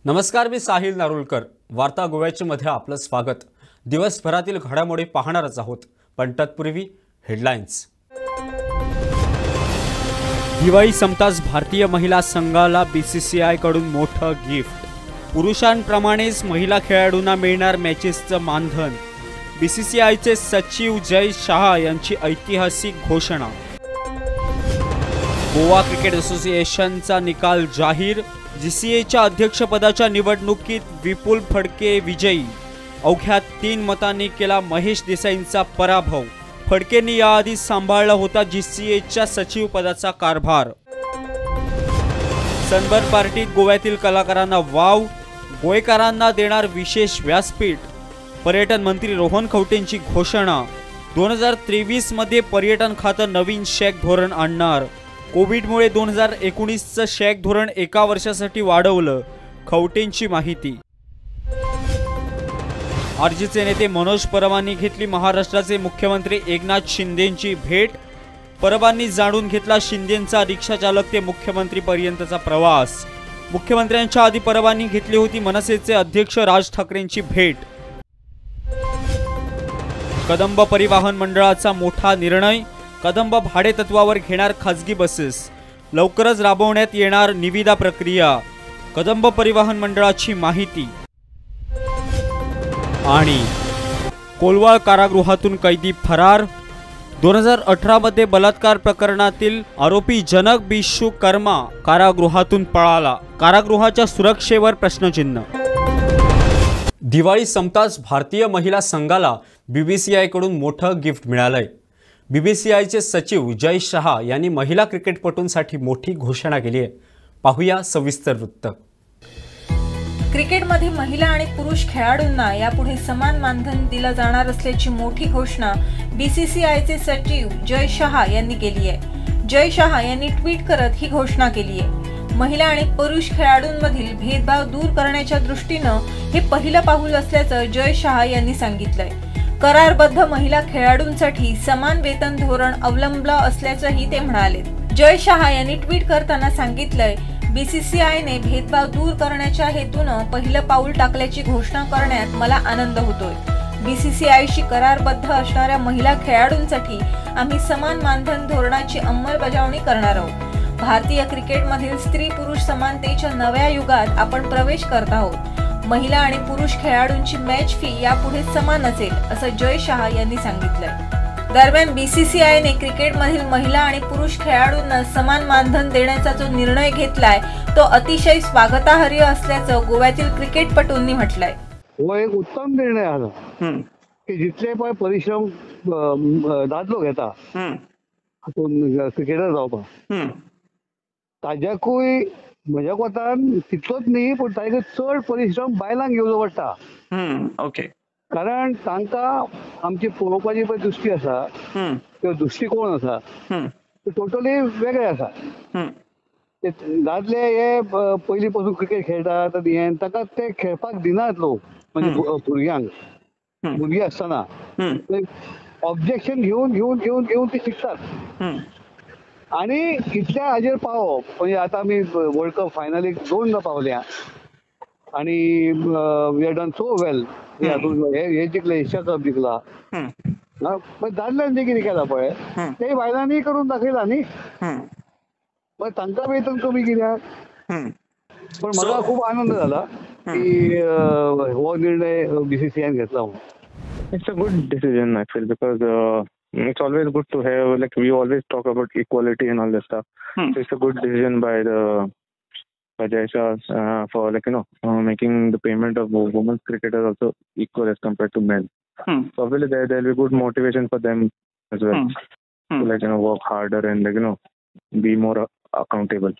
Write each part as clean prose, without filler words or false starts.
नमस्कार, मी साहिल नारुलकर. वार्ता गोव्याच्या मध्ये आपलं स्वागत. दिवसभरातील घडामोडी पाहणारच आहोत, पण तत्पूर्वी हेडलाईन्स. दिवाळी संपताच भारतीय महिला संघाला बीसीसीआय कडून मोठं गिफ्ट. पुरुषांप्रमाणेच महिला खेळाडूंना मिळणार मॅचेसचं मानधन. बीसीसीआयचे सचिव जय शाह यांची ऐतिहासिक घोषणा. गोवा क्रिकेट असोसिएशनचा निकाल जाहीर. जीसीएच्या अध्यक्षपदाच्या निवडणुकीत विपुल फडके विजयी. अवघ्या 3 मतांनी केला महेश देसाईंचा पराभव. फडकेंनी याआधी सांभाळला होता जीसीएच्या सचिव पदाचा कारभार. सनबर्न पार्टीत गोव्यातील कलाकारांना वाव. गोयकारांना देणार विशेष व्यासपीठ. पर्यटन मंत्री रोहन खवटेंची घोषणा. 2023 मध्ये पर्यटन खातं नवीन शॅक धोरण आणणार. कोविडमुळे 2019चं शॅक धोरण 1 वर्षासाठी वाढवलं. खवटेंची माहिती. आरजेचे नेते मनोज परबांनी घेतली महाराष्ट्राचे मुख्यमंत्री एकनाथ शिंदेंची भेट. परबांनी जाणून घेतला शिंदेंचा रिक्षाचालक ते मुख्यमंत्रीपर्यंतचा प्रवास. मुख्यमंत्र्यांच्या आधी परबांनी घेतली होती मनसेचे अध्यक्ष राज ठाकरेंची भेट. कदंब परिवहन मंडळाचा मोठा निर्णय. कदंब भाडेतत्वावर घेणार खासगी बसेस. लवकरच राबवण्यात येणार निविदा प्रक्रिया. कदंब परिवहन मंडळाची माहिती. आणि कोलवाळ कारागृहातून कैदी फरार. 2018 मध्ये बलात्कार प्रकरणातील आरोपी जनक बिशू कर्मा कारागृहातून पळाला. कारागृहाच्या सुरक्षेवर प्रश्नचिन्ह. दिवाळी संपताच भारतीय महिला संघाला बीसीसीआय कडून मोठं गिफ्ट मिळालंय. बीसीसीआयचे सचिव जय शाह यांनी महिला क्रिकेटपटूंसाठी मोठी घोषणा केली आहे. पाहूया सविस्तर वृत्त. क्रिकेटमध्ये महिला आणि पुरुष खेळाडूंना यापुढे समान मानधन दिलं जाणार असल्याची मोठी घोषणा बीसीसीआयचे सचिव जय शाह यांनी केली आहे. जय शाह यांनी ट्विट करत ही घोषणा केली आहे. महिला आणि पुरुष खेळाडूंमधील भेदभाव दूर करण्याच्या दृष्टीनं हे पहिलं पाऊल असल्याचं जय शाह यांनी सांगितलंय. करारबद्ध महिला खेळाडूंसाठी समान वेतन धोरण अवलंबलं असल्याचंही ते म्हणाले. जय शाह यांनी ट्विट करताना सांगितलंय, बीसीसीआयने भेदभाव दूर करण्याच्या हेतूनं पहिलं पाऊल टाकल्याची घोषणा करण्यात मला आनंद होतोय. बीसीसीआयशी करारबद्ध असणाऱ्या महिला खेळाडूंसाठी आम्ही समान मानधन धोरणाची अंमलबजावणी करणार आहोत. भारतीय क्रिकेटमधील स्त्री पुरुष समानतेच्या नव्या युगात आपण प्रवेश करत आहोत. महिला आणि पुरुष खेळाडूंची मॅच फी यापुढे समान असेल असं जय शाह यांनी सांगितलंय. दरम्यान बीसीसीआयने क्रिकेटमधील महिला आणि पुरुष खेळाडूंना समान मानधन देण्याचा जो निर्णय घेतलाय तो अतिशय स्वागतार्ह असल्याचं गोव्यातील क्रिकेटपटूंनी म्हटलंय. वो एक उत्तम निर्णय आला की जितले पण परिश्रम दादलो घेता क्रिकेटर जावपाक ताज्याकूय म्हज्या कोतान तितलोच न्ही पूण ताजे चड परिश्रम बायलांक घेवचो पडटा. ओके. कारण तांकां आमची पळोवपाची पळय दृश्टी आसा किंवा दृश्टीकोन आसा ते टोटली वेगळे आसा. दादले हे पयलीं पासून क्रिकेट खेळटात आनी ताका ते खेळपाक दिनात लोक, म्हणजे भुरगीं आसतना ऑब्जेक्शन घेवन घेवन घेवन घेवन ते शिकतात आणि इतल्या हाजेर पावप. म्हणजे आता आमी वर्ल्ड कप फायनलीक 2दा पावल्या आणि we have done so well. हे जिंकले, एशिया कप जिंकला. पण दादल्यांनी जे कितें केलां पळय ते बायलांनी करून दाखयला न्ही. पण तांकां वेतन कमी कित्याक. पण म्हाका खूब आनंद जाला की हो निर्णय बीसीसीआयन घेतला. It's a good decision, I feel, because it's always good to have, like, we always talk about equality and all that stuff. So it's a good decision by Jay Shah for, like, making the payment of women's cricketers also equal as compared to men. So obviously there'll be good motivation for them as well to, like, work harder and, like, be more accountable.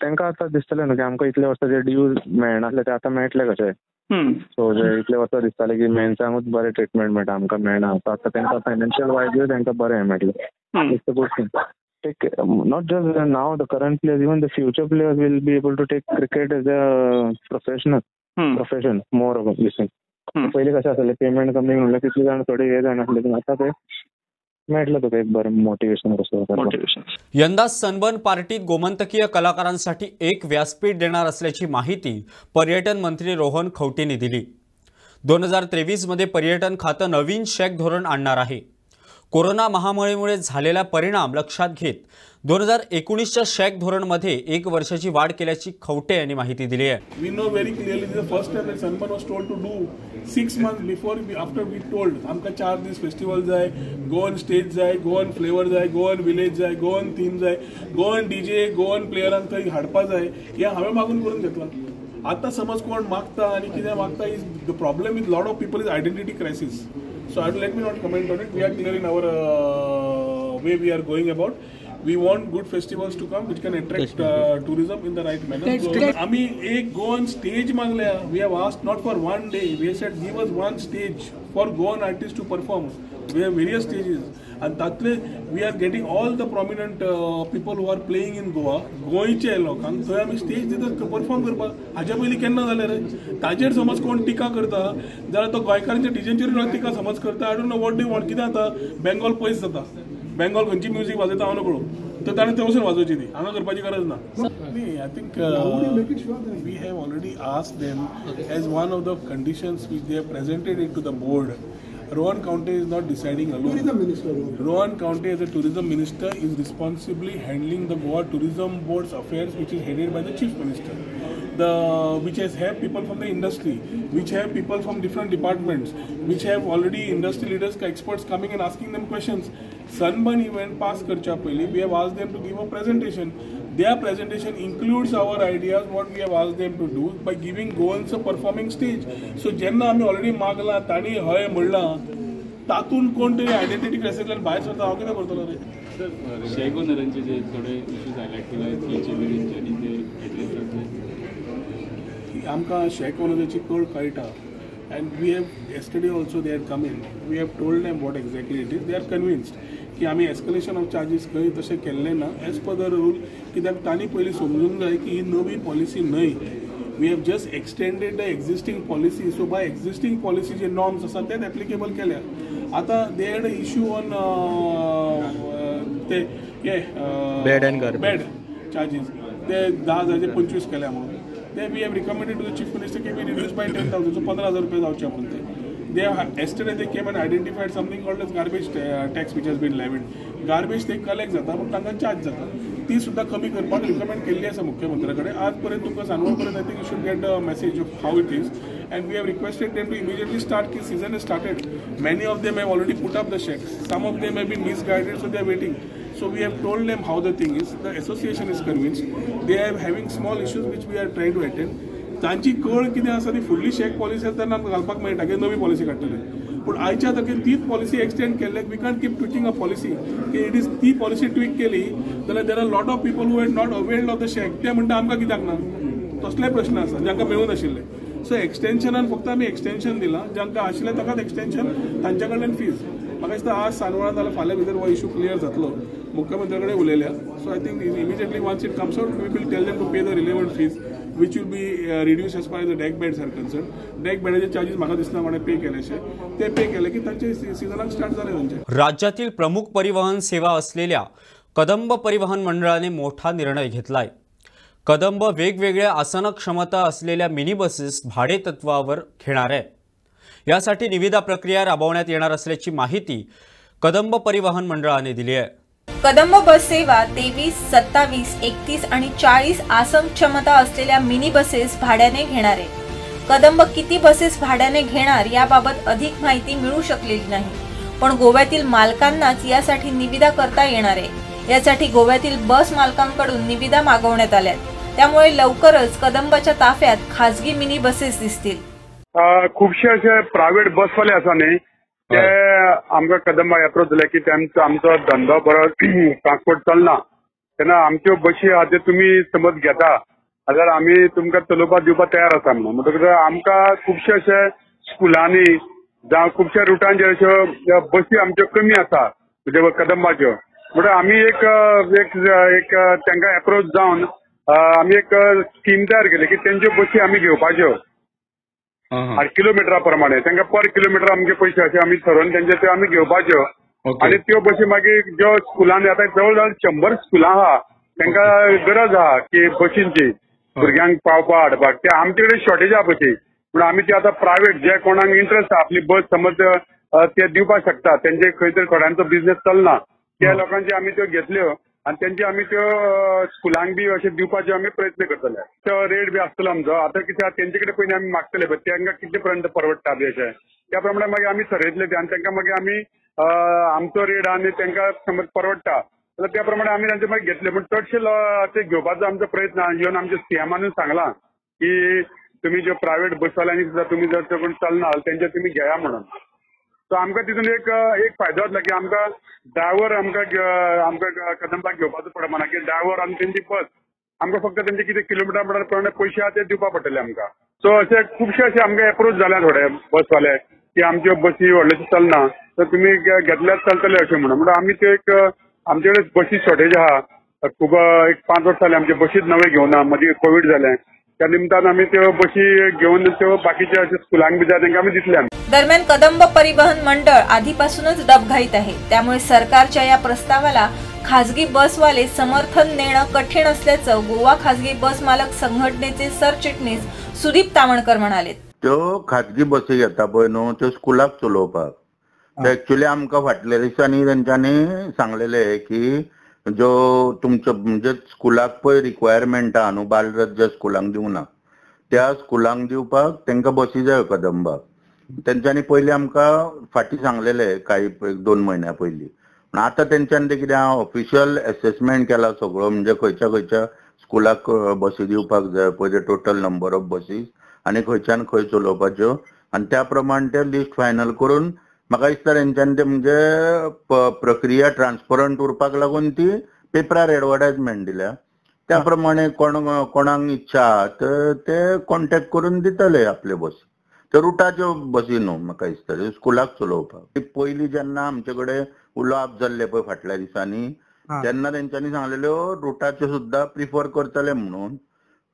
तांकां आतां दिसतलें न्हू की आमकां इतले वर्साचे dues मेळनासले ते आतां मेळटले कशे. सो इतले वर्सां दिसताले की मेन्सांकूच बरें ट्रिटमेंट मेळटा, आमकां मेळना. सो आतां तांकां फायनान्शियल वायज तांकां बरें मेळटलें. It's a good thing. Take not just now the current players, even the future players will be able to take cricket as a profession more of this thing. पहिले कशें आसलें payment कमी म्हणल्यार कितले जाण थोडे हे जाण आसले, पूण आतां ते मेळटलें तुका एक बरें मोटिवेशन कसं. यंदा सनबर्न पार्टीत गोमंतकीय कलाकारांसाठी एक व्यासपीठ देणार असल्याची माहिती पर्यटन मंत्री रोहन खवटेंनी दिली. 2023 मध्ये पर्यटन खातं नवीन शॅक धोरण आणणार आहे. कोरोना महामारीमुळे झालेला परिणाम लक्षात घेत 2019च्या शॅक धोरणमध्ये 1 वर्षाची वाढ केल्याची खवटे यांनी माहिती दिली आहे. We know very clearly this is the first time that Sunburn was told to do 6 months before after we told आमका 4 दीस फेस्टिवल जाय, go on stage जाय, go on flavor जाय, go on village जाय, go on theme जाय, go on DJ, go on प्लेयरांक थंय हाडपा जाय, हे हांवें मागून करून घेतला. आता समज कोण मागता आणि कितें मागता is the problem with lot of people is identity crisis. So let me not comment on it. We are clear in our way we are going about. We want good festivals to come which can attract tourism in the right manner. So, आम्ही एक go on stage मागल्या. We have asked not for one day. We have said give us one stage for go on artists to perform. We have various stages. And तातले we are getting all the prominent people who are playing in Goa. गोंयचे लोकांक थंय आमी stage दितात perform करपाक. हाज्या पयलीं केन्ना जालें रे? ताजेर समज कोण टिका करता जाल्यार तो गोंयकारांच्या डीजेंचेर टिका समज करता. I don't know what do want. कितें जाता बेंगॉल पयस जाता. बेंगॉल खंयची म्युझिक वाजयता हांव नकळो. तर ताणें थंय वचून वाजोवची ती. हांगा करपाची गरज ना. I think we have already asked them as one of the conditions which they have presented it to the board. Rohan County is not deciding alone. Rohan County as a tourism minister is responsibly handling the Goa Tourism Board's affairs, which is headed by the Chief Minister. Which has people from the industry, which have people from different departments, which have already industry leaders, experts coming and asking them questions. Sunburn event pass karcha pehli, we have asked them to give a presentation. Their presentation includes our ideas, what we have asked them to do by giving Goans a performing stage. So jenna आम्ही already मागला ताणी हय म्हणला तातून कोण तरी identity क्रायसिसला भायर सरता हांव कितें करतलो रे. सर शेक ओनरांचे जे थोडे इश्यूज हायलायट केला तेचे तेंच्यांनी ते घेतले जातले. आमकां शेक ओनराची कळ कळटा. And we have yesterday also they had come in. We have told them what exactly it is. They are convinced की आम्ही एस्केलेशन ऑफ चार्जीस खंय तशें केल्लें ना एज पर द रूल. कित्याक तांणी पयलीं समजूंक जाय की ही नवी पॉलिसी न्हय. We have just extended the existing policy. So by existing policy जे नॉर्म्स आसात तेच एप्लिकेबल केल्या. आतां they had a issue on ते बेड चार्जीस ते 10,000 25 केल्या म्हणून. Then we have recommended to the Chief Minister that we reduce by 10,000, so 15,000 रुपये जावचे म्हणून ते. Yesterday they came and identified something called as garbage tax which has been levied. Garbage ते collect जाता पण तांकां चार्ज जाता. ती सुद्धा कमी करपाक रिकमेंड केल्ली आसा मुख्यमंत्र्या कडेन. आज पर्यंत तुमकां सांगून पर्यंत I think you should get a message of how it is. And we have requested them to immediately start. The season has started. Many of them have already put up the checks. Some of them have been misguided, so they are waiting. So we have told them how the thing is. The association is convinced. They are having small issues which we are trying to attend. तांची कळ कितें आसा ती फुडली शेक policy आसा तेन्ना आमकां घालपाक मेळटा की नवी पॉलिसी काडटले. पूण आयच्या तारखेर तीच पॉलिसी एक्सटेंड केल्ल्याक we can't keep tweaking a policy की इट इज ती पॉलिसी ट्वीक केली जाल्यार there are lot of people who had not availed of the shake. ते म्हणटा आमकां कित्याक ना. तसले प्रश्न आसा जांकां मेळूं नाशिल्ले. सो एक्सटेंशनान फक्त आमी एक्सटेंशन दिलां. जांकां आशिल्लें ताकाच एक्सटेंशन तांच्या कडल्यान फीज. म्हाका दिसता आज सानवळा नाल्यार फाल्यां भितर हो इशू क्लियर जातलो. मुख्यमंत्र्या कडेन उलयल्या. So I think immediately once it comes out we will tell them to pay the relevant fees which will be reduced as far as the deck beds are concerned. deck बेडाचे charges म्हाका दिसना म्हणे पे केलेशे ते पे केले की तांचे सीझनाक start जाले तांचे. राज्यातील प्रमुख परिवहन सेवा असलेल्या कदंब परिवहन मंडळाने मोठा निर्णय घेतलाय. कदंब वेगवेगळ्या आसन क्षमता असलेल्या मिनी बसेस भाडे तत्वावर घेणार आहे. यासाठी निविदा प्रक्रिया राबवण्यात येणार असल्याची माहिती कदंब परिवहन मंडळाने दिली आहे. कदंब बस सेवा 23, 27, 31 आणि 40 आसन क्षमता असलेल्या मिनी बसेस भाड्याने घेणार आहे. कदंब किती बसेस भाड्याने घेणार याबाबत अधिक माहिती मिळू शकलेली नाही. पण गोव्यातील मालकांनाच यासाठी निविदा करता येणार आहे. यासाठी गोव्यातील बस मालकांकडून निविदा मागवण्यात आल्यात. त्यामुळे लवकरच कदंबच्या ताफ्यात खासगी मिनी बसेस दिसतील. खूपशे असे प्रायव्हेट बसवाले आसा न्ही ते आमकां कदंबा एप्रोच जाले की तेंचो आमचो धंदो बरो ट्रान्सपोर्ट चलना तेन्ना आमच्यो बशी आहा त्यो तुमी समज घेता जाल्यार आमी तुमकां चलोवपाक दिवपाक तयार आसा म्हणून. म्हणटकीर आमकां खुबशे अशे स्कुलांनी जावं खुबशे रुटांचेर अश्यो बसी आमच्यो कमी आसा म्हणजे कदंबाच्यो. म्हणटकीर आमी एक तांकां एप्रोच जावन आमी एक स्कीम तयार केली की तेंच्यो बसी आमी घेवपाच्यो किलोमिटरा प्रमाणे. तांकां पर किलोमिटर आमचे पयशे अशे आमी ठरोवन तेंचे त्यो आमी घेवपाच्यो आणि त्यो बशी मागीर ज्यो स्कुलांनी आता जवळ जवळ 100 स्कुलां आहा तांकां गरज आहा की बशींची भुरग्यांक पावपा हाडपाक ते आमचे कडेन शॉर्टेज आहा बशी पूण आमी ते आता प्रायव्हेट जे कोणाक इंटरेस्ट आहा आपली बस समज ते दिवपाक शकता तेंचे खंय तरी थोड्यांचो बिझनेस चलना त्या लोकांची आमी त्यो घेतल्यो आणि त्यांची आमी त्यो स्कुलांक बी अशें दिवपाचे आमी प्रयत्न करतले तो रेट बी आसतलो आमचो आता कित्याक तेंचे कडेन पयलीं आमी मागतले बट तांकां कितले पर्यंत परवडटा बी अशें त्या प्रमाणे मागीर आमी थरयतले ते आनी तांकां मागीर आमी आमचो रेट आनी तांकां समज परवडटा जाल्यार त्या प्रमाणे आमी तांचे मागीर घेतले पूण चडशे ते घेवपाचो आमचो प्रयत्न येवन आमच्या सीएमानूय सांगलां की तुम्ही ज्यो प्रायव्हेट बसवाल्यांनी सुद्दां तुमी जर कोण चलना तेंचे तुमी घेया म्हणून सो आमकां तितून एक फायदो जातलो की आमकां ड्रायव्हर आमकां कदंबाक घेवपाचो पडना की ड्रायव्हर आनी तेंची बस आमकां फक्त तेंचे कितें किलोमिटर प्रमाणे पयशे आहा ते दिवपा पडटले आमकां सो अशे खुबशे अशे आमकां एप्रोच जाल्या थोडे बसवाले की आमच्यो बसी व्हडल्योश्यो चलना तर तुमी घेतल्यार चलतले अशें म्हणून आमी ते एक आमचे कडेन बसी शॉर्टेज आहा खूब एक 5 वर्सां जालीं आमचे बसीच नवे घेवना मदीं कोवीड जालें त्या निमतान आमी त्यो बशी घेवन त्यो बाकीच्या अशा स्कुलांक बी जाय तांकां आमी दितले आमी दरम्यान कदंब परिवहन मंडळ आधीपासूनच डबघाईत आहे त्यामुळे सरकारच्या या प्रस्तावाला खासगी बसवाले समर्थन देणं कठीण असल्याचं गोवा खासगी बस मालक संघटनेचे सरचिटणीस सुदीप तावणकर म्हणाले त्यो खासगी बसी येता पळय न्हू त्यो स्कुलाक चलोवपाक एक्चुअली आमकां फाटल्या दिसांनी तेंच्यांनी सांगलेले की जो तुमचो म्हणजे स्कुलाक पळय रिक्वायरमेंट आहा न्हू बालरज्य स्कुलांक दिवना त्या स्कुलांक दिवपाक तांकां बसी जाय कदंबाक तेंच्यांनी पयलीं आमकां फाटीं सांगलेले काही 2 म्हयन्या पयलीं पूण आतां तेंच्यांनी ते कितें ऑफिशियल असेसमेंट केला सगळो म्हणजे खंयच्या स्कुलाक बसी दिवपाक जाय पळय ते टोटल नंबर ऑफ बसीस आनी खंयच्यान खंय चलोवपाच्यो आनी त्या प्रमाण ते लिस्ट फायनल करून म्हाका दिसता तेंच्यांनी ते म्हणजे प्रक्रिया ट्रान्सपरंट उरपाक लागून ती पेपरार एडवर्टायजमेंट दिल्या त्या प्रमाणे कोणाक इच्छा आहा तर ते कॉन्टॅक्ट करून दितले आपले बसी ते रुटाच्यो बसी न्हू म्हाका दिसता स्कुलाक चलोवपाक पयलीं जेन्ना आमचे कडेन उलोवप जाल्ले पळय फाटल्या दिसांनी तेन्ना तेंच्यांनी सांगलेल्यो रुटाच्यो सुद्दां प्रिफर करतले म्हणून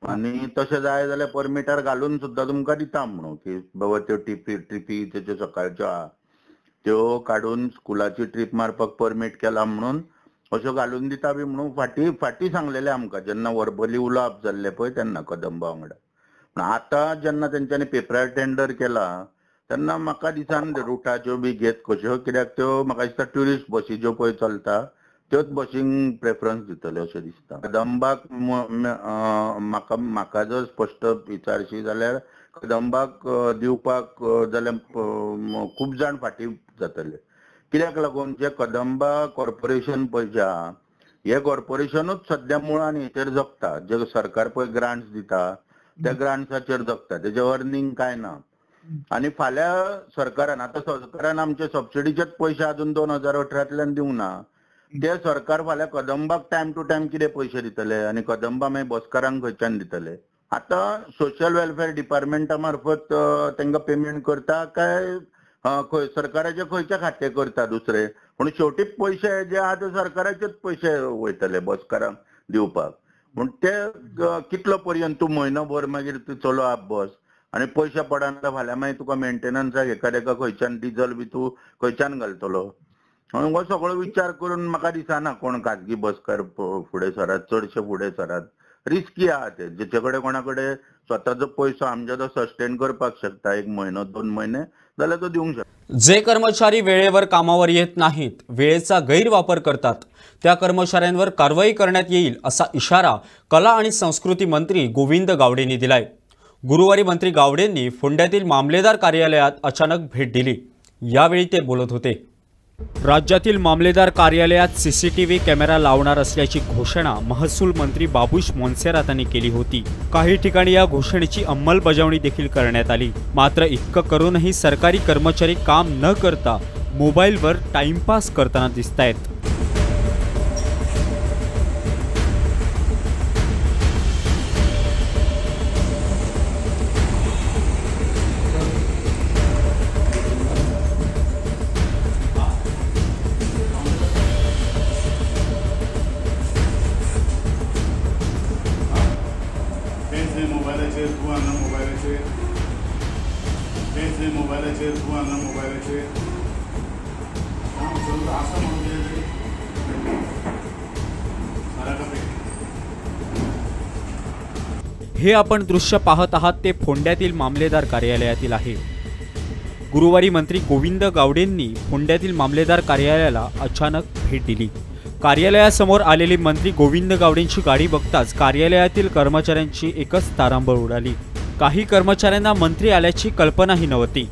आनी तशें जाय जाल्यार परमिटार घालून सुद्दां तुमकां दिता म्हणून की बाबा त्यो ट्रिपी तेच्यो सकाळच्यो आहा त्यो काडून स्कुलाची ट्रीप मारपाक परमीट केला म्हणून अश्यो घालून दिता बी म्हणून फाटीं सांगलेले आमकां जेन्ना वर्बली उलोवप जाल्ले पळय तेन्ना कदंबा वांगडा पूण आतां जेन्ना तेंच्यांनी पेपरार टेंडर केला तेन्ना म्हाका दिसान रुटाच्यो बी घेत कश्यो कित्याक त्यो म्हाका दिसता ट्युरिस्ट बसी ज्यो पळय चलता त्योच बसींक प्रेफरन्स दितले अशें दिसता कदंबाक म्हाका जर स्पश्ट विचारशी जाल्यार कदंबाक दिवपाक जाल्यार खूब जाण फाटीं जातले कित्याक लागून जे कदंबा कॉर्पोरेशन पळय जे आहा हे कॉर्पोरेशनूच सद्या मुळान हेचेर जगता जे सरकार पळय ग्रांट्स दिता त्या ग्रांट्साचेर जगता तेजे अर्निंग कांय ना आनी फाल्यां सरकारान आतां सरकारान आमचे सबसिडीचेच पयशे अजून 2018तल्यान दिवना ते सरकार फाल्यां कदंबाक टायम टू टायम कितें पयशे दितले आनी कदंबा मागीर बसकारांक खंयच्यान दितले आतां सोशल वेलफेअर डिपार्टमेंटा मार्फत तांकां पेमेंट करता काय सरकाराचे खंयचे खाते करता दुसरे पूण शेवटी पयशे जे आहा ते सरकाराचेच पयशे वयतले बसकारांक दिवपाक पूण ते कितलो पर्यंत तूं म्हयनोभर मागीर तूं चलोवप बस आनी पयशे पडना फाल्यां मागीर तुका मेंटेनन्साक एका खंयच्यान डिझल बी तूं खंयच्यान घालतलो हो सगळो विचार करून म्हाका दिसना कोण खाजगी बसकार फुडें सरात चडशे फुडें सरात रिस्की आहा ते जेचे कडेन कोणा कडेन स्वताचो पयसो आमचे तो सस्टेन करपाक शकता 1 म्हयनो 2 म्हयने जाल्यार तो दिवंक शकता जे कर्मचारी वेळेवर कामावर येत नाहीत वेळेचा गैरवापर करतात त्या कर्मचाऱ्यांवर कारवाई करण्यात येईल असा इशारा कला आणि संस्कृती मंत्री गोविंद गावडेंनी दिलाय गुरुवारी मंत्री गावडेंनी फोंड्यातील मामलेदार कार्यालयात अचानक भेट दिली यावेळी ते बोलत होते राज्यातील मामलेदार कार्यालयात सीसीटीव्ही कॅमेरा लावणार असल्याची घोषणा महसूल मंत्री बाबुश मोन्सेरात यांनी केली होती काही ठिकाणी या घोषणेची अंमलबजावणी देखील करण्यात आली मात्र इतकं करूनही सरकारी कर्मचारी काम न करता मोबाईलवर टाइमपास करताना दिसतायत मोबाईलाचेर तूं हांगा मोबाईलाचेर हे आपण दृश्य पाहत आहात ते फोंड्यातील मामलेदार कार्यालयातील आहे। गुरुवारी मंत्री गोविंद गावडेंनी फोंड्यातील मामलेदार कार्यालयाला अचानक भेट दिली। कार्यालयासमोर आलेली मंत्री गोविंद गावडेंची गाडी बघताच कार्यालयातील कर्मचाऱ्यांची एकच तारांबळ उडाली। काही कर्मचाऱ्यांना मंत्री आल्याची कल्पनाही नव्हती।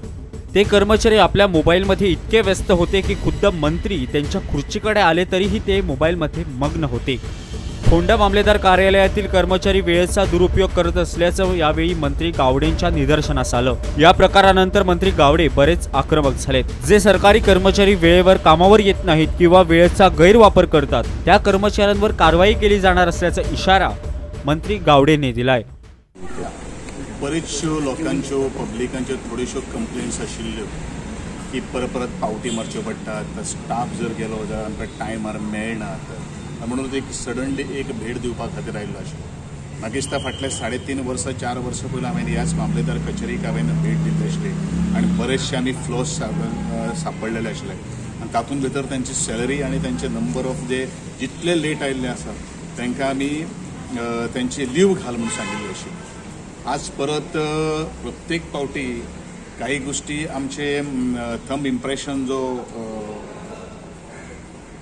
ते कर्मचारी आपल्या मोबाईलमध्ये इतके व्यस्त होते की खुद्द मंत्री त्यांच्या खुर्चीकडे आले तरीही ते मोबाईलमध्ये मग्न होते। फोंडा मामलेदार कार्यालयातील कर्मचारी वेळेचा दुरुपयोग करत असल्याचं यावेळी मंत्री गावडेंच्या निदर्शनास आलं। या प्रकारानंतर मंत्री गावडे बरेच आक्रमक झालेत। जे सरकारी कर्मचारी वेळेवर कामावर येत नाहीत किंवा वेळेचा गैरवापर करतात त्या कर्मचाऱ्यांवर कारवाई केली जाणार असल्याचा इशारा मंत्री गावडेंनी दिलाय। बरेचश्यो लोकांच्यो पब्लिकांच्यो थोड्योश्यो कंप्लेन्स आशिल्ल्यो की परत पावटी मारच्यो पडटात, स्टाफ जर गेलो जाल्यार आमकां टायमार मेळनात, म्हणून एक सडनली एक भेट दिवपा खातीर आयिल्लो आशिल्लो। म्हाका दिसता फाटले 3.5 वर्सां 4 वर्सां पयलीं हांवें ह्याच मामलेदार कचेरीक हांवें भेट दिल्ली आशिल्ली आनी बरेचशे आमी फ्लॉस सापडलेले आशिल्ले आनी तातूंत भितर तांची सॅलरी आनी तांचे नंबर ऑफ जे जितले लेट आयिल्ले आसा तांकां आमी तांची लीव घाल म्हणून सांगिल्ली आशिल्ली। आज परत प्रत्येक पावटी काही गोष्टी आमचे थंब इम्प्रेशन जो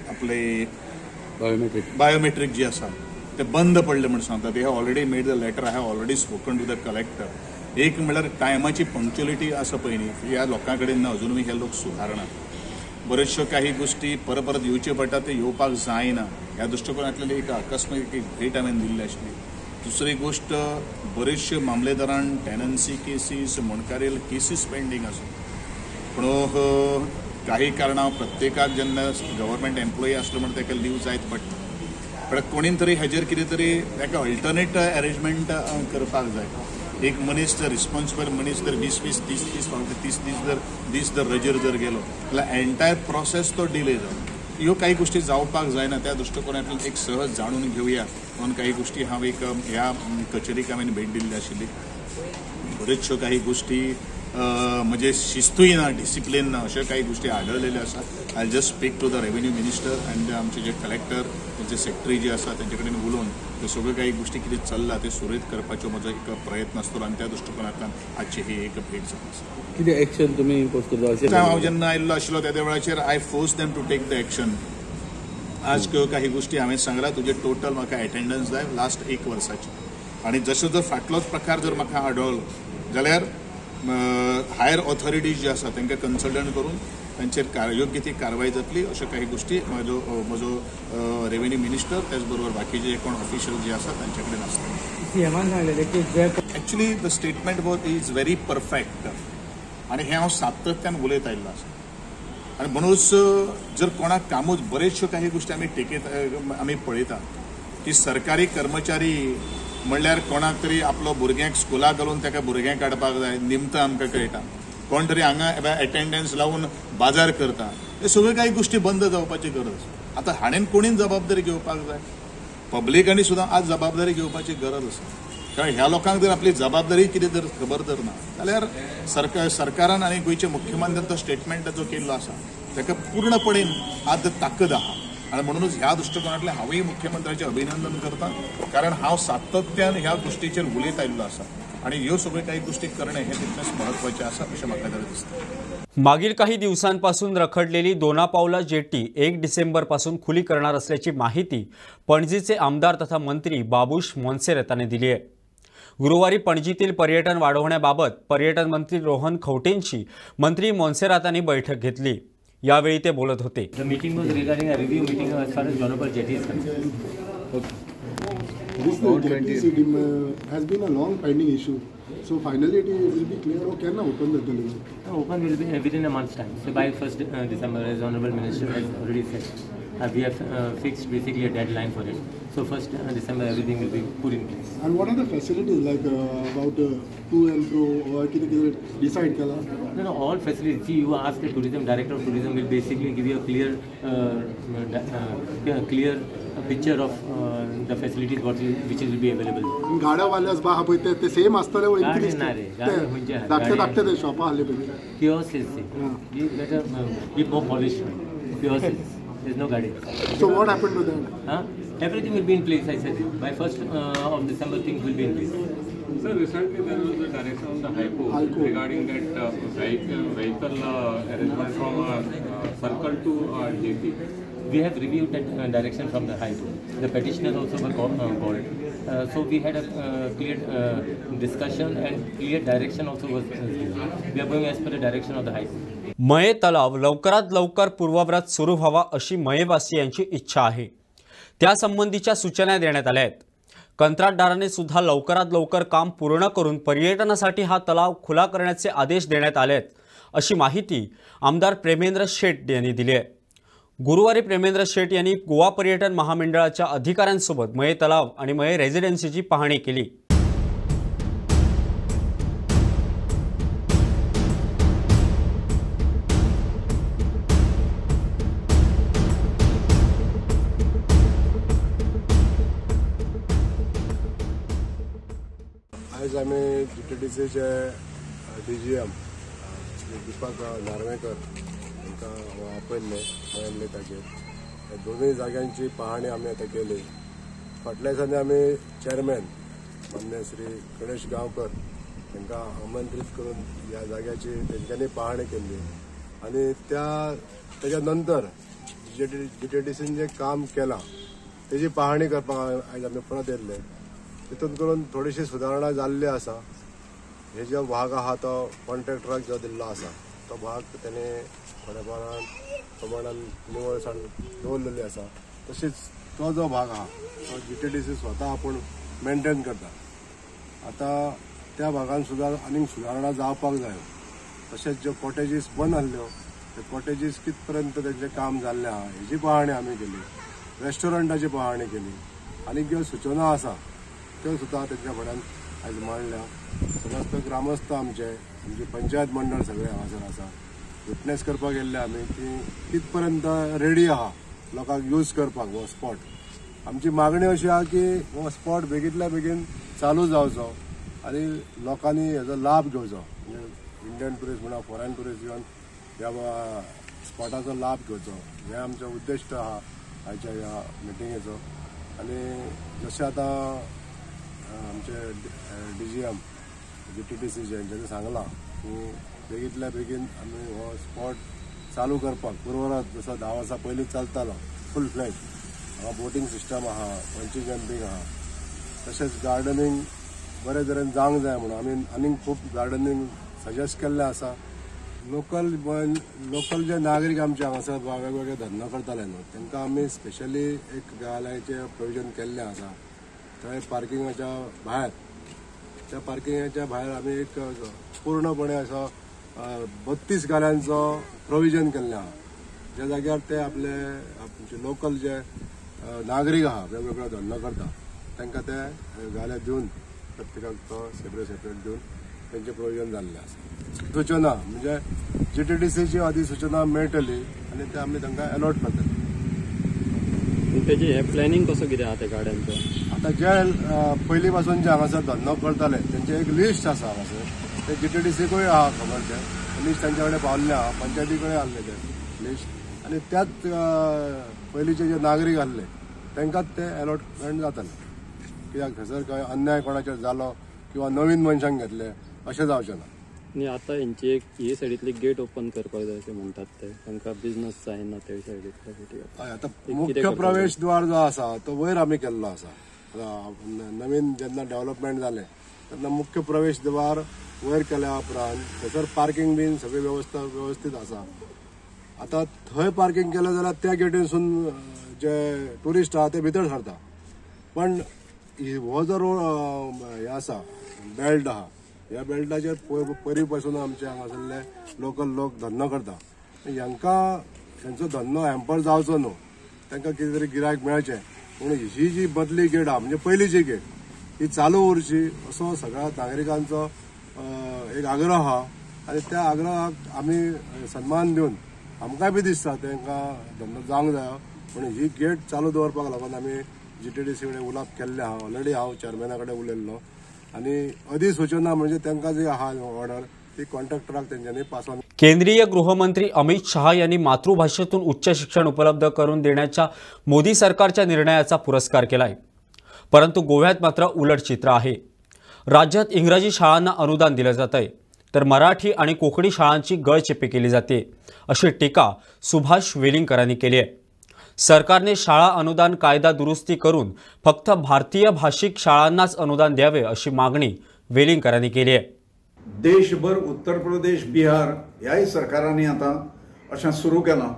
आपले बायोमेट्रिक जे आसा ते बंद पडले म्हणून सांगतात। They have already made the letter, I have already spoken to the collector. एक म्हणल्यार टायमाची पंक्च्युअलिटी आसा पळय न्ही, ह्या लोकां कडेन अजुनूय हे लोक सुधारना। बऱ्योचश्यो काही गोष्टी परत येवच्यो पडटा, ते येवपाक जायना। ह्या दृश्टिकोनांतल्यान एक अकस्मात एक भेट हांवें दिल्ली आशिल्ली। दुसरी गोष्ट, बरेचशे मामलेदारान टेनन्सी केसीस, मुणकारेल केसीस पेंडींग आसा, पूण काही कारणां प्रत्येकाक जेन्ना गव्हर्मेंट एम्प्लॉई आसलो म्हणून ताका लीव जायत पडटा, पण कोणीन तरी हेजेर कितें तरी ताका अल्टरनेट अरेंजमेंट करपाक जाय। एक मनीस जर रिस्पॉन्सिबल मनीस जर 20-20, 30-30 दीस जर रजेर जर गेलो जाल्यार एंटायर प्रोसेस तो डिले जाता। ह्यो काही गोष्टी जावपाक जायना, त्या दृश्टिकोनांतल्यान एक सहज जाणून घेवया म्हणून काही गोष्टी हांव एक ह्या कचेरीक हांवें भेट दिल्ली आशिल्ली। बऱ्योचश्यो काही गोष्टी म्हणजे शिस्तूय ना, डिसिप्लीन ना, अशा काही गोष्टी आढळलेल्या आसा। I just speak to the revenue minister आनी आमचे जे कलेक्टर, त्यांचे सेक्रेटरी जे आसा तांचे कडेन उलोवन ते सगळ्यो काही गोष्टी कितें चल्ला ते सुरळीत करपाचो म्हजो एक प्रयत्न आसतलो आनी त्या दृश्टिकोनांतल्यान आजची ही एक भेट जावन आसा। कितें एक्शन तुमी इम्पोज करता? हांव जेन्ना आयिल्लो आशिल्लो त्या वेळाचेर I force them to take the action. आज काही गोष्टी हांवें सांगला, तुजे टोटल म्हाका एटेंडन्स जाय लास्ट 1 वर्साची, आनी जसो जर फाटलोच प्रकार जर म्हाका आढळलो जाल्यार हायर ऑथॉरिटीज जे आसा तांकां कन्सल्टंट करून तांचेर योग्य ती कारवाई जातली। अशा काही गोष्टी म्हजो रेव्हेन्यू मिनिस्टर त्याच बरोबर बाकीचे कोण ऑफिशियल जे आसा तांचे कडेन आसता। Actually the statement is very perfect आनी हें हांव सातत्यान उलयत आयिल्लो आसा। आनी म्हणूच जर कोणाक कामूच बरेचश्यो काही गोष्टी आमी पळयता की सरकारी कर्मचारी म्हणल्यार कोणाक तरी आपलो भुरग्यांक स्कुलाक घालून ताका भुरग्यांक काडपाक जाय, निमतां आमकां कळटा, कोण तरी हांगा एटेंडन्स लावून बाजार करता, हे सगळ्यो काही गोष्टी बंद जावपाची गरज आसा। आतां हाणेन कोणीन जबाबदारी घेवपाक जाय, पब्लिकांनी सुद्दां आज जबाबदारी घेवपाची गरज आसा। कारण ह्या लोकांक जर आपली जबाबदारी कितें जर खबर जर ना जाल्यार सरकारान आनी गोंयचे मुख्यमंत्र्यान तो स्टेटमेंट जो केल्लो आसा ताका पूर्णपणेन आज ताकद आहा। आणि म्हणूनच ह्या दृष्टिकोनातले हांवूय मुख्यमंत्र्याचे अभिनंदन करता, कारण हांव सातत्यान ह्या गोष्टीचेर उलयत आयिल्लो आसा आणि ह्यो सगळ्यो काही गोष्टी करणे हे तितलेंच महत्वाचें आसा अशें म्हाका तरी दिसता। मागील काही दिवसांपासून रखडलेली दोनापावला जेटी 1 डिसेंबरपासून खुली करणार असल्याची माहिती पणजीचे आमदार तथा मंत्री बाबूश मोन्सेराताने दिली आहे। गुरुवारी पणजीतील पर्यटन वाढवण्याबाबत पर्यटन मंत्री रोहन खवटेंची मंत्री मोन्सेरातांनी बैठक घेतली। यावेळी ते बोलत होते। The meeting was regarding a review meeting as far as Donapaul jetty is concerned. This jetty has been a long pending issue. So finally it will be clear. Can open the delivery? Open will be within a month's time. So by 1st December, as Honorable Minister has already said, we have fixed basically a deadline for it. So 1st December everything will be put in place. And what are the facilities like about to and fro or decide kala? No, all facilities. See, you ask the tourism director of tourism will basically give you a clear picture of the facilities which will be available. गाड्या वाल्यास बा आपण ते same असतं रे increase दाखते ते shop आले पाहिजे. Kiosks is better, be more polished. pure sales. There's no guidance. So what happened to that? Huh? Everything will be in place, I said. By 1st of December, things will be in place. Sir, recently there was a direction on the High Court regarding that vehicle arrangement from Circle to JP. We have reviewed that direction from the High Court. The petitioners also were called. So we had a clear discussion and clear direction also was given. We are going as per the direction of the High Court. मये तलाव लवकरात लवकर पूर्ववत सुरू व्हावा अशी मयेवासियांची इच्छा आहे. त्यासंबंधीच्या सूचना देण्यात आल्या आहेत. कंत्राटदाराने सुद्धा लवकरात लवकर काम पूर्ण करून पर्यटनासाठी हा तलाव खुला करण्याचे आदेश देण्यात आले आहेत अशी माहिती आमदार प्रेमेंद्र शेट यांनी दिली आहे. गुरुवारी प्रेमेंद्र शेट यांनी गोवा पर्यटन महामंडळाच्या अधिकाऱ्यांसोबत मये तलाव आणि मये रेसिडेन्सीची पाहणी केली. आज आम्ही GTDCचे DGM दीपक नार्वेकर यांका आपयल्ले मयल्ले ताचेर ह्या दोनूय जाग्यांची पाहणी आमी आतां केली. फाटल्या दिसांनी आमी चेअरमॅन मान्य श्री गणेश गांवकर तांकां आमंत्रीत करून ह्या जाग्याची तेंच्यांनी पाहणी केल्ली आनी तेच्या नंतर GTDCन जे काम केलां तेजी पाहणी करपाक आयज आमी परत येयल्ले. तितून करून थोडीशी सुदारणा जाल्ली आसा. हे जो भाग आहा तो कॉन्ट्रॅक्टराक जो दिल्लो आसा तो भाग तेणे थोड्या प्रमाणान निवळसाण दवरलेली आसा. तशीच तो जो भाग आहा तो GTDC स्वता आपूण मेंटेन करता. आतां त्या भागान सुद्दां आनीक सुदारणा जावपाक जाय. तशेंच ज्यो कॉटेजीस बंद आसल्यो ते कॉटेजीस कितपर्यंत तेंचें काम जाल्लें आहा हेजी पाहणी आमी केली. रेस्टॉरंटाची पाहणी केली. आनीक ज्यो सूचना आसा त्यो सुद्दां तेंच्या फुड्यान आयज मांडल्या. समस्त ग्रामस्थ आमची पंचायत मंडळ सगळे हांगासर आसा. विटनेस करपाक गेल्ले आमी की कितपर्यंत रेडी आहा लोकांक यूज करपाक हो स्पॉट. आमची मागणी अशी आहा की हो स्पॉट बेगींतल्या बेगीन चालू जावचो आनी लोकांनी हेजो लाभ घेवचो. म्हणजे इंडियन टुरिस्ट म्हणा फॉरेन टुरिस्ट येवन ह्या स्पॉटाचो लाभ घेवचो हें आमचें उद्दिश्ट आहा आयच्या ह्या मिटिंगेचो. आनी जशें आतां आमचे DGM GTDCचे हांच्यानी सांगलां की बेगींतल्या बेगीन आमी हो स्पॉट चालू करपाक पूर्वरत जसो 10 वर्सां पयलीं चलतालो फूल फ्लॅज. हांगा बोटींग सिस्टम आहा, पंची जंपींग आहा, तशेंच गार्डनींग बरे तरेन जावंक जाय म्हणून आमी आनीक खूब गार्डनींग सजेस्ट केल्लें आसा. लोकल जे नागरीक आमचे हांगासर वेगवेगळे धंदो करताले न्हू तांकां आमी स्पेशली एक गाळ्याचें प्रोविजन केल्लें आसा. थंय पार्किंगाच्या भायर त्या पार्किंगाच्या भायर आमी एक पूर्णपणे असो 32 गाड्यांचो प्रोविजन केल्लें आहा. ज्या जाग्यार ते आमचे लोकल जे नागरीक आहा वेगवेगळो धंदो करता तांकां ते गाड्या दिवन प्रत्येकाक तो सेपरेट दिवन तेंचें प्रोविजन जाल्लें आसा. सूचना म्हणजे GTDCची अधिसूचना मेळटली आनी ते आमी तांकां अलॉट करतले. तेजे हे प्लॅनिंग कसो कितें आहा त्या गाड्यांचो? आता जे पयलीं पासून जे हांगासर धंदो करताले तेंचे एक लिस्ट आसा हांगासर. ते GTDCकूय आहा खबर ते लिस्ट तांचे कडेन पावल्लें आहा. पंचायती कडेन आहलें तें लिस्ट आनी त्याच पयलींचे जे नागरीक आहले तांकांच ते अलॉटमेंट जातालें. कित्याक थंयसर खंय अन्याय कोणाचेर जालो किंवा नवीन मनशांक घेतले अशें जावचें ना. आनी आतां हेंची एक हे सायडीतली गेट ओपन करपाक जाय अशें म्हणटात ते तांकां बिजनस जायना ते सायडीतले. हय आतां मुख्य प्रवेश द्वार जो आसा तो वयर आमी केल्लो आसा. नवीन जेन्ना डेव्हलपमेंट जालें तेन्ना मुख्य प्रवेश द्वार वयर केल्या उपरांत थंयसर पार्किंग बीन सगळी व्यवस्थीत आसा. आतां थंय पार्किंग केलें जाल्यार त्या गेटीनसून जे टुरिस्ट आहा ते भितर सरता. पण हो जो रोड हे आसा बेल्ट आहा ह्या बेल्टाचेर पयलीं पासून आमचे हांगासरले लोकल लोक धंदो करता. हांकां तांचो धंदो हॅम्पर जावचो न्हू तांकां कितें तरी गिरायक मेळचें म्हणून ही जी बदली गेट आहा म्हणजे पयलींची गेट ही चालू उरची असो सगळ्या नागरिकांचो एक आग्रह आहा. आनी त्या आग्रहाक आमी सन्मान दिवन आमकांय बी दिसता तांकां धंदो जावंक जाय म्हणून ही गेट चालू दवरपाक लागून आमी GTDC कडेन उलोवप केल्लें आहा. ऑलरेडी हांव चेअरमॅना कडेन उलयल्लो आनी अधिसूचना म्हणजे तांकां जी आहा ऑर्डर ती कॉन्ट्रॅक्टराक तेंच्यांनी पास ऑन. केंद्रीय गृहमंत्री अमित शहा यांनी मातृभाषेतून उच्च शिक्षण उपलब्ध करून देण्याच्या मोदी सरकारच्या निर्णयाचा पुरस्कार केलाय. परंतु गोव्यात मात्र उलट चित्र आहे. राज्यात इंग्रजी शाळांना अनुदान दिलं जातंय तर मराठी आणि कोकणी शाळांची गळचेपी केली जाते अशी टीका सुभाष वेलिंगकरांनी केली आहे. सरकारने शाळा अनुदान कायदा दुरुस्ती करून फक्त भारतीय भाषिक शाळांनाच अनुदान द्यावे अशी मागणी वेलिंगकरांनी केली आहे. देशभर उत्तर प्रदेश बिहार ह्याय सरकारांनी आता अशें सुरू केलां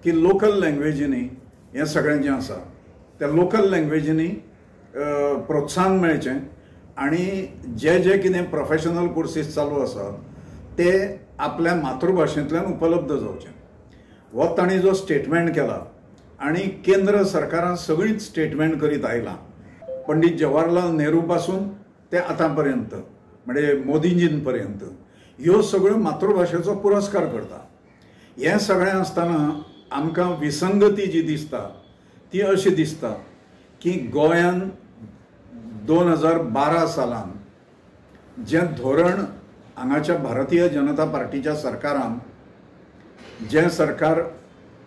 की लोकल लँग्वेजींनी हें सगळें जें आसा त्या लोकल लँग्वेजींनी प्रोत्साहन मेळचें आनी जे कितें प्रोफेशनल कोर्सीस चालू आसा ते आपल्या मातृभाशेंतल्यान उपलब्ध जावचे. हो तांणी जो स्टेटमेंट केला आनी केंद्र सरकारान सगळींच स्टेटमेंट करीत आयलां. पंडित जवाहरलाल नेहरू पासून ते आतां पर्यंत म्हणजे मोदीजीं पर्यंत ह्यो सगळ्यो मातृभाशेचो पुरस्कार करता. हें सगळें आसतना आमकां विसंगती जी दिसता ती अशी दिसता की गोंयान 2012 सालान जें धोरण हांगाच्या भारतीय जनता पार्टीच्या सरकारान जें सरकार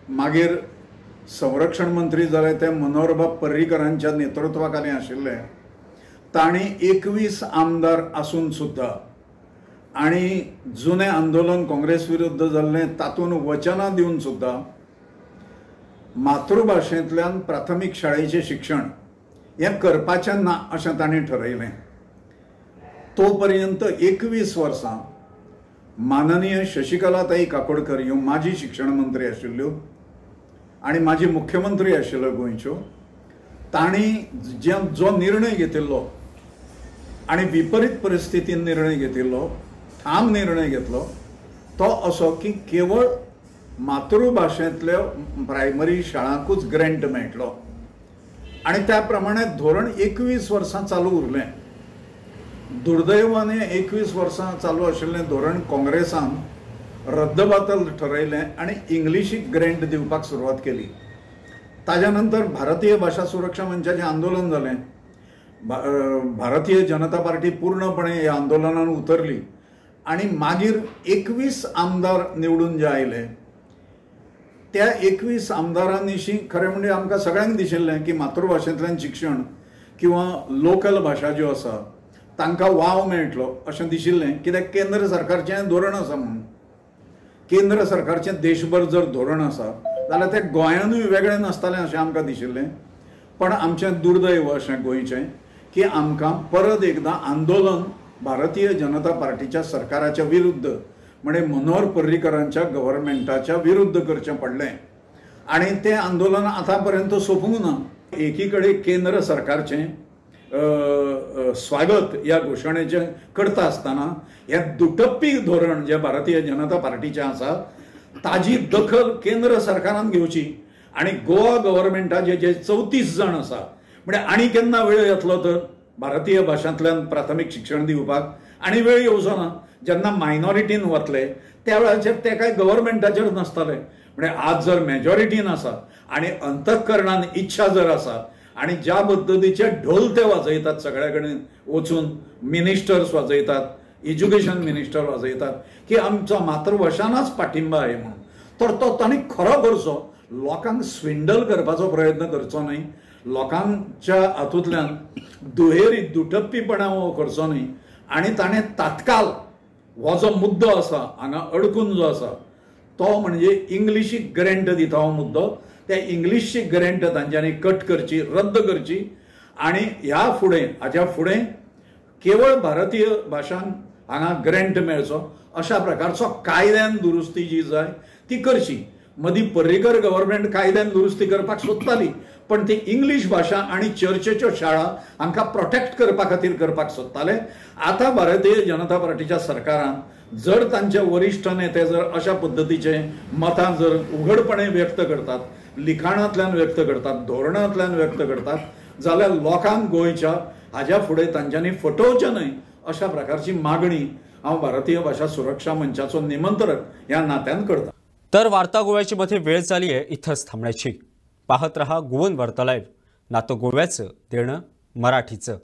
मागीर संरक्षण मंत्री जाले ते मनोहरबाब पर्रीकरांच्या नेतृत्वाखाली आशिल्ले तांणी 21 आमदार आसून सुद्धा आणि जुने आंदोलन काँग्रेस विरुद्ध जाल्लें तातूंत वचनां दिवन सुद्धा मातृभाशेंतल्यान प्राथमीक शाळेचें शिक्षण हें करपाचें ना अशें तांणी ठरयलें. तो पर्यंत 21 वर्सां माननीय शशिकलाताई काकोडकर ह्यो माजी शिक्षण मंत्री आशिल्ल्यो आनी माजी मुख्यमंत्री आशिल्ल्यो गोंयच्यो तांणी जो निर्णय घेतिल्लो आनी विपरीत परिस्थितीन निर्णय घेतिल्लो ठाम निर्णय घेतलो तो असो की केवळ मातृभाशेंतल्यो प्रायमरी शाळांकूच ग्रँट मेळटलो आनी त्या प्रमाणे धोरण 21 वर्सां चालू उरलें. दुर्दैवाने 21 वर्सां चालू आशिल्लें धोरण काँग्रेसान रद्दबातल ठरयलें आनी इंग्लिशीक ग्रँट दिवपाक सुरवात केली. ताज्या नंतर भारतीय भाषा सुरक्षा मंचाचें आंदोलन जालें. भारतीय जनता पार्टी पूर्णपणे ह्या आंदोलनान उतरली आनी मागीर 21 आमदार निवडून जे आयले त्या 21 आमदारांविशीं खरें म्हणजे आमकां सगळ्यांक दिशिल्लें की मातृभाशेंतल्यान शिक्षण किंवा लोकल भाशा ज्यो आसा तांकां वाव मेळटलो अशें दिशिल्लें. कित्याक केंद्र सरकारचें धोरण आसा म्हणून केंद्र सरकारचें देशभर जर धोरण आसा जाल्यार तें गोंयानूय वेगळें नासतालें अशें आमकां दिशिल्लें. पण आमचें दुर्दैव अशें गोंयचें की आमकां परत एकदां आंदोलन भारतीय जनता पार्टीच्या सरकाराच्या विरुद्ध म्हणजे मनोहर पर्रीकरांच्या गव्हर्मेंटाच्या विरुद्ध करचें पडलें आनी तें आंदोलन आतां पर्यंत सोंपूंक ना. एकीकडे केंद्र सरकारचें स्वागत ह्या घोशणेचें करता आसतना हें दुटप्पी धोरण जें भारतीय जनता पार्टीचें आसा ताजी दखल केंद्र सरकारान घेवची आनी गोवा गव्हर्मेंटाचे जे 34 जाण आसा म्हणजे आनी केन्ना वेळ येतलो तर भारतीय भाशांतल्यान प्राथमीक शिक्षण दिवपाक आनी वेळ येवचो ना. जेन्ना मायनॉरिटीन वतले त्या वेळाचेर ते काय गव्हर्मेंटाचेर नासतले. म्हणजे आज जर मेजॉरिटीन आसा आनी अंतःकरणान इच्छा जर आसा आनी ज्या पद्दतीचे ढोल ते वाजयतात सगळ्या कडेन वचून मिनिस्टर्स वाजयतात एज्युकेशन मिनिस्टर वाजयतात की आमचो मातृभाशांनाच पाठिंबा आहे म्हणून तर तो तांणी खरो करचो. लोकांक स्विंडल करपाचो प्रयत्न करचो न्हय. लोकांच्या हातूंतल्यान दुहेरी दुटप्पीपणा हो करचो न्हय आनी ताणें तात्काळ हो जो मुद्दो आसा हांगा अडकून जो आसा तो म्हणजे इंग्लिशीक ग्रँट दिता हो मुद्दो त्या इंग्लिशची ग्रँट तांच्यांनी कट करची रद्द करची आनी ह्या फुडें हाच्या फुडें केवळ भारतीय भाशांक हांगा ग्रँट मेळचो अशा प्रकारचो कायद्यान दुरुस्ती जी जाय ती करची. मदीं पर्रीकर गव्हर्मेंट कायद्यान दुरुस्ती करपाक सोदताली पण ती इंग्लीश भाशा आणि चर्चेच्यो शाळा हांकां प्रोटेक्ट करपा खातीर करपाक सोदताले. आतां भारतीय जनता पार्टीच्या सरकारान जर तांचे वरिश्ठ नेते जर अशा पद्दतीचे मतां जर उघडपणे व्यक्त करतात लिखाणांतल्यान व्यक्त करतात धोरणांतल्यान व्यक्त करतात जाल्यार लोकांक गोंयच्या हाज्या फुडें तांच्यांनी फटोवचें न्हय अशा प्रकारची मागणी हांव भारतीय भाषा सुरक्षा मंचाचो निमंत्रक ह्या नात्यान करता. तर वार्ता गोव्याची मध्ये वेळ झाली आहे इथंच थांबण्याची. पाहत रहा गोवन वार्ता लाईव्ह. नातं गोव्याचं देणं मराठीचं.